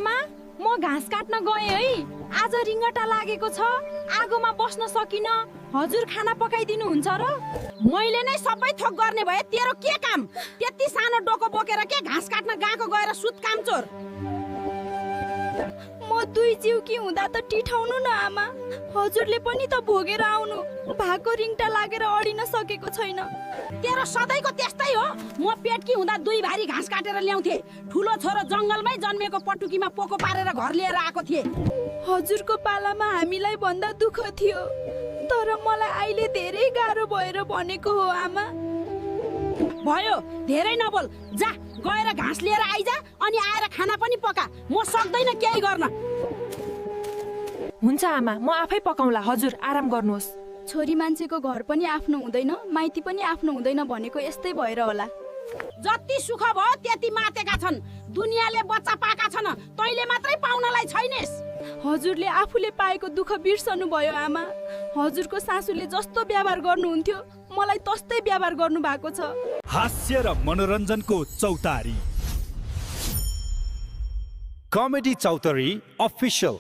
आमा म घाँस काट्न गएँ है। आज रिङ्गटा लागेको छ, आगोमा बस्न सकिन। हजुर खाना पकाइदिनुहुन्छ र? मैले नै सबै थोक गर्ने भए तेरो के काम? त्यति सानो डोको बोकेर के घाँस काट्न गएको गएर सुत कामचोर। म दुई जिउकी हुँदा त टिठाउनु न आमा। हजुरले पनि त भोगेर आउनु। भाको रिङ्गटा लागेर अडिन सकेको छैन। तेरो सधैँको त्यस्तै हो। म पेटकी हुँदा दुई भारी घाँस काटेर ल्याउँथे। ठुलो छोरो जङ्गलमै जन्मेको पटुकीमा पोको पारेर घर लिएर आएको थिए। हजुरको पालामा हामीलाई भन्दा दुःख थियो, तर मलाई अहिले धेरै गाह्रो भएर भनेको हो आमा। भयो, धेरै नबोल। जा गएर घाँस लिएर आइजा अनि आएर खाना पनि पका। म सक्दैन केही गर्न। हुन्छ आमा, म आफै पकाउँला। हजुर आराम गर्नुहोस्। छोरी मान्छेको घर पनि आफ्नो हुँदैन, माइती पनि आफ्नो हुँदैन भनेको यस्तै भएर होला। जति सुख भयो त्यति मातेका छन्। दुनियाँले बच्चा पाएका छन्, तैँले मात्रै पाउनलाई छैनस्। हजुरले आफूले पाएको दुःख बिर्सनु भयो आमा। हजुरको सासूले जस्तो व्यवहार गर्नुहुन्थ्यो, मलाई तस्तै व्यवहार गर्नु भएको छ। हास्य र मनोरञ्जनको चौतारी, कमेडी चौतारी अफिसियल।